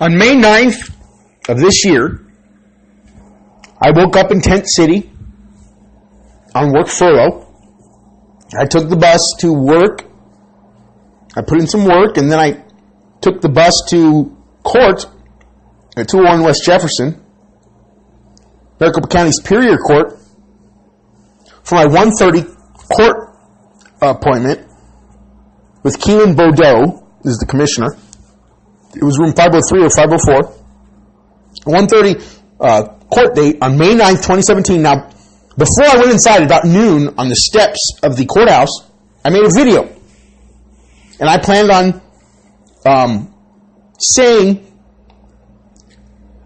On May 9th of this year, I woke up in Tent City on work furlough. I took the bus to work. I put in some work, and then I took the bus to court at 201 West Jefferson, Maricopa County Superior Court, for my 1:30 court appointment with Keelan Bodeau, is the commissioner. It was room 503 or 504. 1:30 court date on May 9th, 2017. Now, before I went inside about noon on the steps of the courthouse, I made a video. And I planned on saying,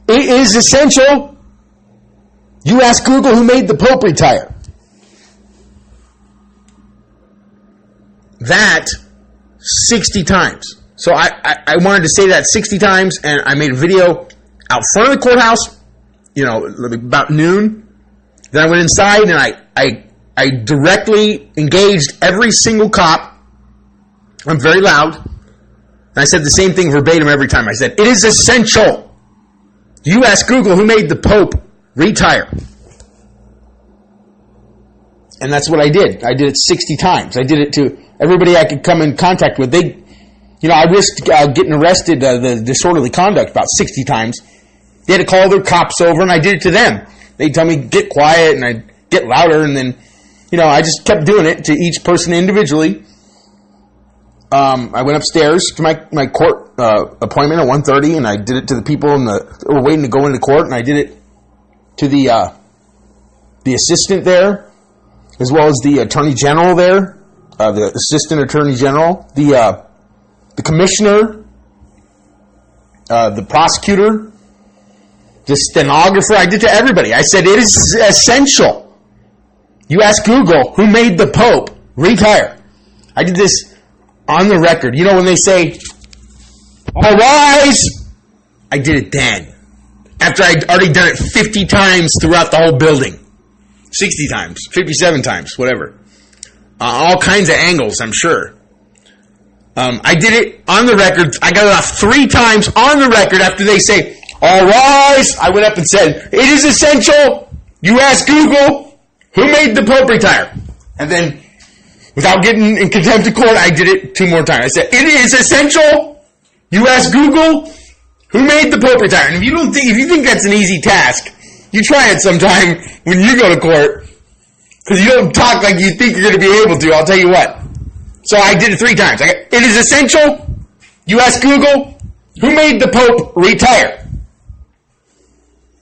it is essential you ask Google who made the Pope retire. That 60 times. So I wanted to say that 60 times, and I made a video out front of the courthouse, about noon. Then I went inside and I directly engaged every single cop. I'm very loud. And I said the same thing verbatim every time. I said, it is essential you ask Google who made the Pope retire. And that's what I did. I did it 60 times. I did it to everybody I could come in contact with. I risked getting arrested, the disorderly conduct, about 60 times. They had to call their cops over, and I did it to them. They'd tell me, get quiet, and I'd get louder, and then, I just kept doing it to each person individually. I went upstairs to my court appointment at 1:30, and I did it to the people who were waiting to go into court, and I did it to the assistant there, as well as the attorney general there, the assistant attorney general, the commissioner, the prosecutor, the stenographer. I did to everybody. I said, it is essential you ask Google who made the Pope retire. I did this on the record. When they say, all rise, I did it then. After I'd already done it 50 times throughout the whole building. 60 times, 57 times, whatever. All kinds of angles, I'm sure. I did it on the record. I got it off 3 times on the record after they say, all rise. I went up and said, it is essential you ask Google who made the Pope retire. And then, without getting in contempt of court, I did it 2 more times. I said, it is essential you ask Google who made the Pope retire. And if you think that's an easy task, you try it sometime when you go to court, because you don't talk like you think you're going to be able to. I'll tell you what. So I did it 3 times. It is essential you ask Google who made the Pope retire.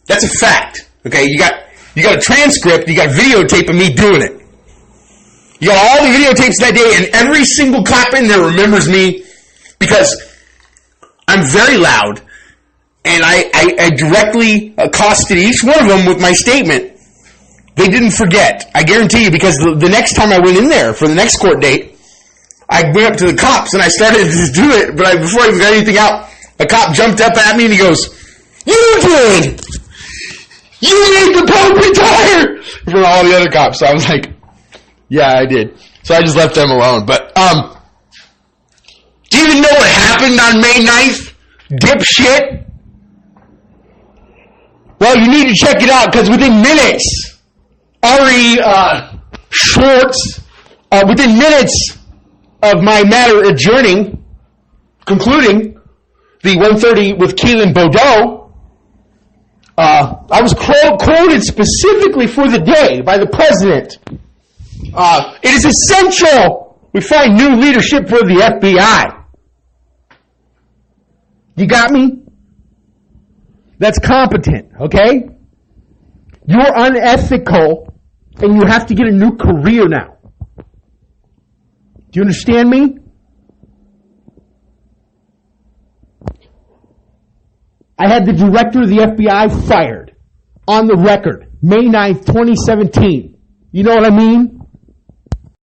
That's a fact. Okay, you got a transcript, you got videotape of me doing it. You got all the videotapes that day, and every single cop in there remembers me because I'm very loud, and I directly accosted each one of them with my statement. They didn't forget. I guarantee you, because the next time I went in there for the next court date, I went up to the cops and I started to do it, but before I even got anything out, a cop jumped up at me and he goes, "You did! You made the Pope retire!" For all the other cops. So I was like, yeah, I did. So I just left them alone. But, do you even know what happened on May 9th? Dipshit? Well, you need to check it out, because within minutes, Schwartz, within minutes of my matter adjourning, concluding the 1:30 with Keelan Bodeau, I was quoted specifically for the day by the president. It is essential we find new leadership for the FBI. You got me? That's competent, okay? You're unethical, and you have to get a new career now. Do you understand me? I had the director of the FBI fired on the record, May 9th, 2017. You know what I mean?